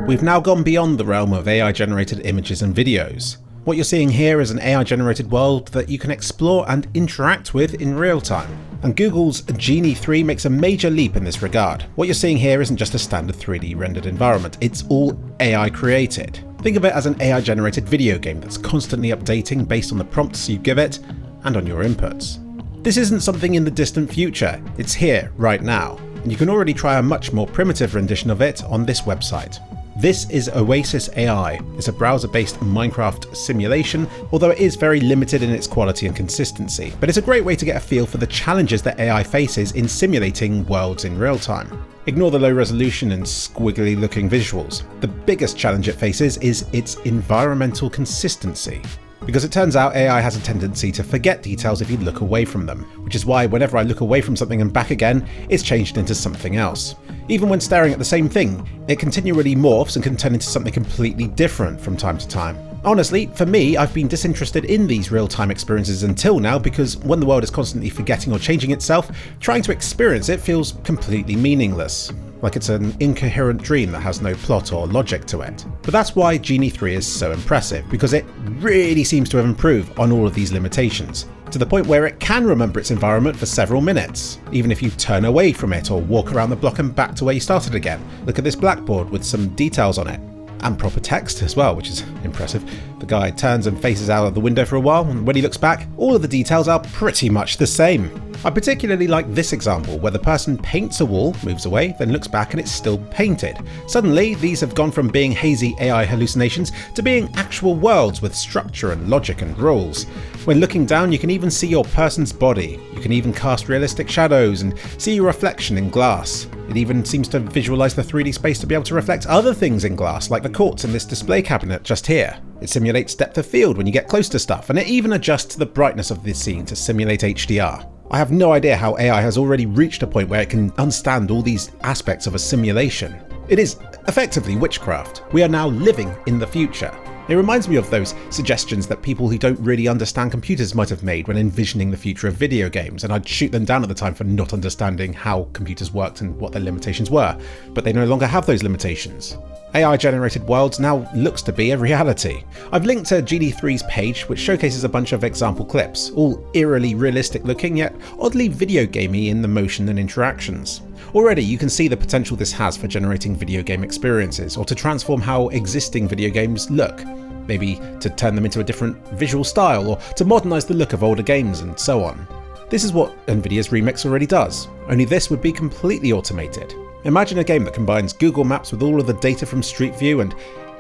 We've now gone beyond the realm of AI-generated images and videos. What you're seeing here is an AI-generated world that you can explore and interact with in real time. And Google's Genie 3 makes a major leap in this regard. What you're seeing here isn't just a standard 3D rendered environment, it's all AI created. Think of it as an AI-generated video game that's constantly updating based on the prompts you give it and on your inputs. This isn't something in the distant future, it's here, right now, and you can already try a much more primitive rendition of it on this website. This is Oasis AI. It's a browser-based Minecraft simulation, although it is very limited in its quality and consistency, but it's a great way to get a feel for the challenges that AI faces in simulating worlds in real time. Ignore the low resolution and squiggly looking visuals. The biggest challenge it faces is its environmental consistency. Because it turns out AI has a tendency to forget details if you look away from them, which is why whenever I look away from something and back again, it's changed into something else. Even when staring at the same thing, it continually morphs and can turn into something completely different from time to time. Honestly, for me, I've been disinterested in these real-time experiences until now because when the world is constantly forgetting or changing itself, trying to experience it feels completely meaningless. Like it's an incoherent dream that has no plot or logic to it. But that's why Genie 3 is so impressive, because it really seems to have improved on all of these limitations, to the point where it can remember its environment for several minutes, even if you turn away from it or walk around the block and back to where you started again. Look at this blackboard with some details on it. And proper text as well, which is impressive. The guy turns and faces out of the window for a while, and when he looks back, all of the details are pretty much the same. I particularly like this example, where the person paints a wall, moves away, then looks back and it's still painted. Suddenly, these have gone from being hazy AI hallucinations to being actual worlds with structure and logic and rules. When looking down, you can even see your person's body. You can even cast realistic shadows and see your reflection in glass. It even seems to visualize the 3D space to be able to reflect other things in glass, like the quartz in this display cabinet just here. It simulates depth of field when you get close to stuff, and it even adjusts the brightness of this scene to simulate HDR. I have no idea how AI has already reached a point where it can understand all these aspects of a simulation. It is effectively witchcraft. We are now living in the future. It reminds me of those suggestions that people who don't really understand computers might have made when envisioning the future of video games, and I'd shoot them down at the time for not understanding how computers worked and what their limitations were, but they no longer have those limitations. AI-generated worlds now looks to be a reality. I've linked to Genie 3's page, which showcases a bunch of example clips, all eerily realistic looking yet oddly video gamey in the motion and interactions. Already you can see the potential this has for generating video game experiences, or to transform how existing video games look. Maybe to turn them into a different visual style, or to modernise the look of older games and so on. This is what Nvidia's Remix already does, only this would be completely automated. Imagine a game that combines Google Maps with all of the data from Street View and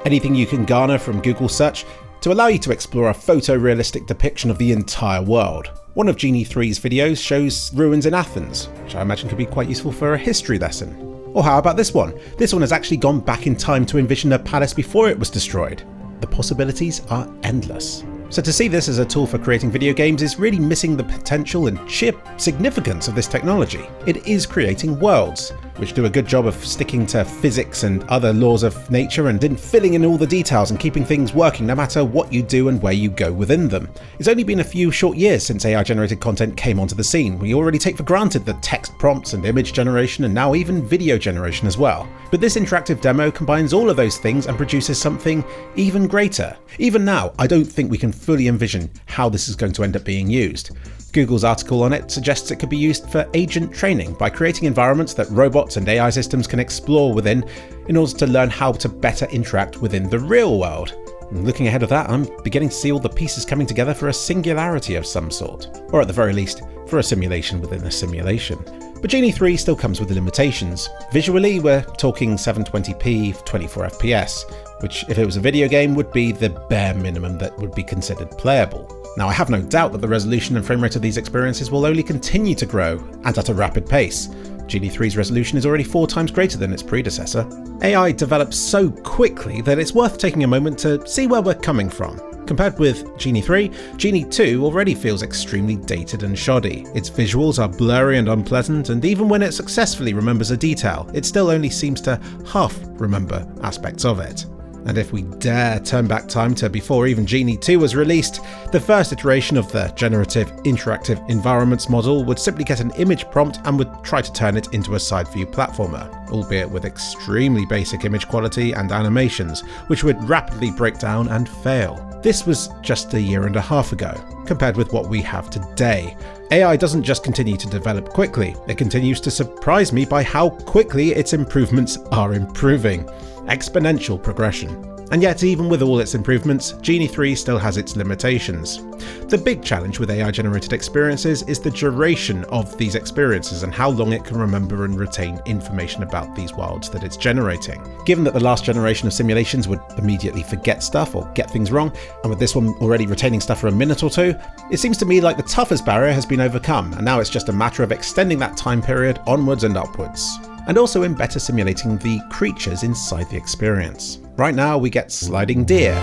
anything you can garner from Google Search to allow you to explore a photorealistic depiction of the entire world. One of Genie 3's videos shows ruins in Athens, which I imagine could be quite useful for a history lesson. Or how about this one? This one has actually gone back in time to envision a palace before it was destroyed. The possibilities are endless. So to see this as a tool for creating video games is really missing the potential and sheer significance of this technology. It is creating worlds, which do a good job of sticking to physics and other laws of nature and in filling in all the details and keeping things working no matter what you do and where you go within them. It's only been a few short years since AI-generated content came onto the scene. We already take for granted the text prompts and image generation and now even video generation as well. But this interactive demo combines all of those things and produces something even greater. Even now, I don't think we can fully envision how this is going to end up being used. Google's article on it suggests it could be used for agent training by creating environments that robots and AI systems can explore within in order to learn how to better interact within the real world. And looking ahead of that, I'm beginning to see all the pieces coming together for a singularity of some sort, or at the very least, for a simulation within a simulation. But Genie 3 still comes with limitations. Visually, we're talking 720p, 24 FPS, which if it was a video game would be the bare minimum that would be considered playable. Now I have no doubt that the resolution and frame rate of these experiences will only continue to grow, and at a rapid pace. Genie 3's resolution is already 4 times greater than its predecessor. AI develops so quickly that it's worth taking a moment to see where we're coming from. Compared with Genie 3, Genie 2 already feels extremely dated and shoddy. Its visuals are blurry and unpleasant, and even when it successfully remembers a detail, it still only seems to half remember aspects of it. And if we dare turn back time to before even Genie 2 was released, the first iteration of the generative interactive environments model would simply get an image prompt and would try to turn it into a side view platformer, albeit with extremely basic image quality and animations, which would rapidly break down and fail. This was just a year and a half ago, compared with what we have today. AI doesn't just continue to develop quickly, it continues to surprise me by how quickly its improvements are improving. Exponential progression. And yet, even with all its improvements, Genie 3 still has its limitations. The big challenge with AI-generated experiences is the duration of these experiences and how long it can remember and retain information about these worlds that it's generating. Given that the last generation of simulations would immediately forget stuff or get things wrong, and with this one already retaining stuff for a minute or two, it seems to me like the toughest barrier has been overcome, and now it's just a matter of extending that time period onwards and upwards. And also in better simulating the creatures inside the experience. Right now we get sliding deer.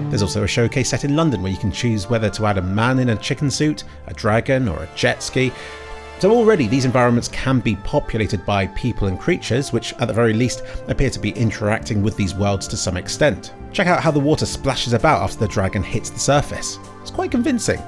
There's also a showcase set in London where you can choose whether to add a man in a chicken suit, a dragon or a jet ski. So already these environments can be populated by people and creatures which at the very least appear to be interacting with these worlds to some extent. Check out how the water splashes about after the dragon hits the surface. It's quite convincing.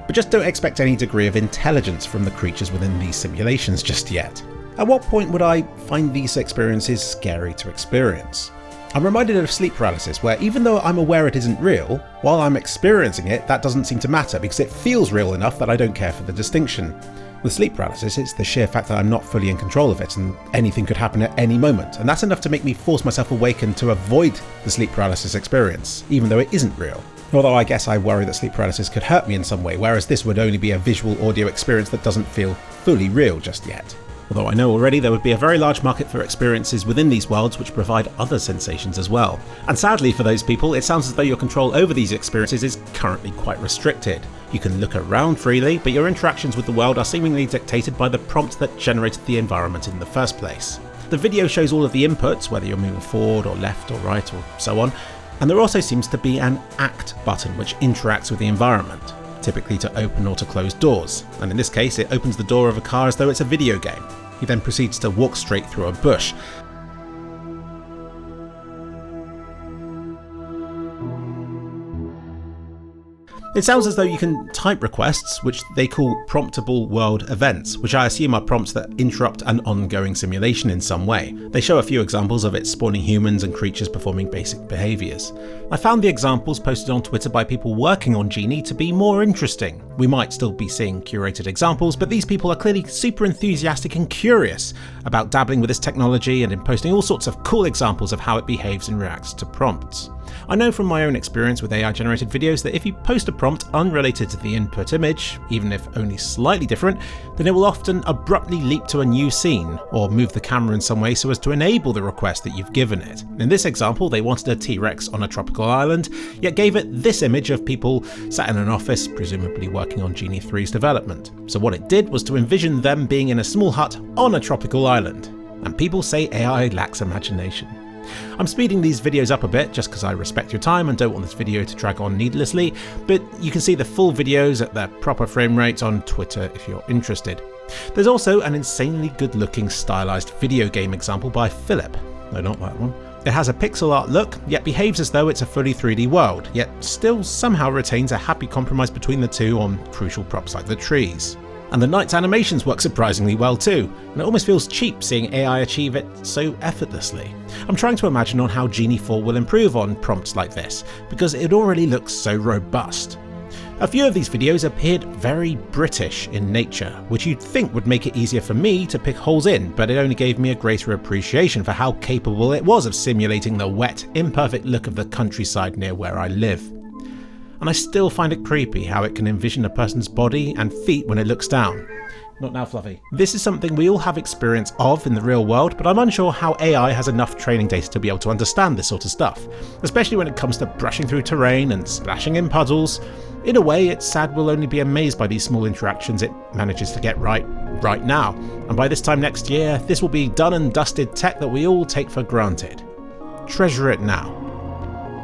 But just don't expect any degree of intelligence from the creatures within these simulations just yet. At what point would I find these experiences scary to experience? I'm reminded of sleep paralysis, where even though I'm aware it isn't real, while I'm experiencing it, that doesn't seem to matter because it feels real enough that I don't care for the distinction. With sleep paralysis, it's the sheer fact that I'm not fully in control of it and anything could happen at any moment, and that's enough to make me force myself awake and to avoid the sleep paralysis experience, even though it isn't real. Although I guess I worry that sleep paralysis could hurt me in some way, whereas this would only be a visual audio experience that doesn't feel fully real just yet. Although I know already there would be a very large market for experiences within these worlds which provide other sensations as well. And sadly for those people, it sounds as though your control over these experiences is currently quite restricted. You can look around freely, but your interactions with the world are seemingly dictated by the prompt that generated the environment in the first place. The video shows all of the inputs, whether you're moving forward or left or right or so on, and there also seems to be an Act button which interacts with the environment, typically to open or to close doors, and in this case it opens the door of a car as though it's a video game. He then proceeds to walk straight through a bush. It sounds as though you can type requests, which they call promptable world events, which I assume are prompts that interrupt an ongoing simulation in some way. They show a few examples of it spawning humans and creatures performing basic behaviours. I found the examples posted on Twitter by people working on Genie to be more interesting. We might still be seeing curated examples, but these people are clearly super enthusiastic and curious about dabbling with this technology and in posting all sorts of cool examples of how it behaves and reacts to prompts. I know from my own experience with AI-generated videos that if you post a prompt unrelated to the input image, even if only slightly different, then it will often abruptly leap to a new scene, or move the camera in some way so as to enable the request that you've given it. In this example, they wanted a T-Rex on a tropical island, yet gave it this image of people sat in an office, presumably working on Genie 3's development. So what it did was to envision them being in a small hut on a tropical island. And people say AI lacks imagination. I'm speeding these videos up a bit just because I respect your time and don't want this video to drag on needlessly, but you can see the full videos at their proper frame rates on Twitter if you're interested. There's also an insanely good looking stylized video game example by Philip. No, not that one. It has a pixel art look, yet behaves as though it's a fully 3D world, yet still somehow retains a happy compromise between the two on crucial props like the trees. And the night's animations work surprisingly well too, and it almost feels cheap seeing AI achieve it so effortlessly. I'm trying to imagine on how Genie 4 will improve on prompts like this, because it already looks so robust. A few of these videos appeared very British in nature, which you'd think would make it easier for me to pick holes in, but it only gave me a greater appreciation for how capable it was of simulating the wet, imperfect look of the countryside near where I live. And I still find it creepy how it can envision a person's body and feet when it looks down. Not now, Fluffy. This is something we all have experience of in the real world, but I'm unsure how AI has enough training data to be able to understand this sort of stuff, especially when it comes to brushing through terrain and splashing in puddles. In a way, it's sad we'll only be amazed by these small interactions it manages to get right now, and by this time next year, this will be done and dusted tech that we all take for granted. Treasure it now.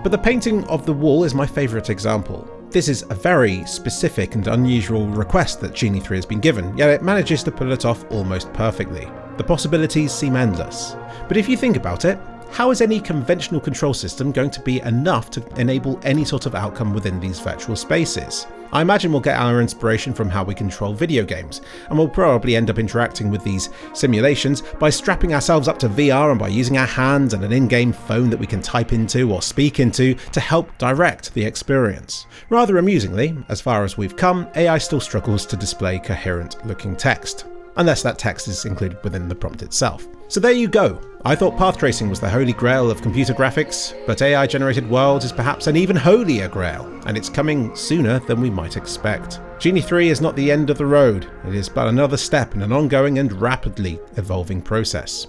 But the painting of the wall is my favourite example. This is a very specific and unusual request that Genie 3 has been given, yet it manages to pull it off almost perfectly. The possibilities seem endless. But if you think about it, how is any conventional control system going to be enough to enable any sort of outcome within these virtual spaces? I imagine we'll get our inspiration from how we control video games, and we'll probably end up interacting with these simulations by strapping ourselves up to VR and by using our hands and an in-game phone that we can type into or speak into to help direct the experience. Rather amusingly, as far as we've come, AI still struggles to display coherent-looking text, unless that text is included within the prompt itself. So there you go. I thought path tracing was the holy grail of computer graphics, but AI-generated worlds is perhaps an even holier grail, and it's coming sooner than we might expect. Genie 3 is not the end of the road, it is but another step in an ongoing and rapidly evolving process.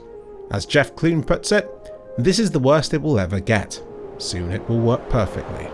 As Jeff Clune puts it, this is the worst it will ever get. Soon it will work perfectly.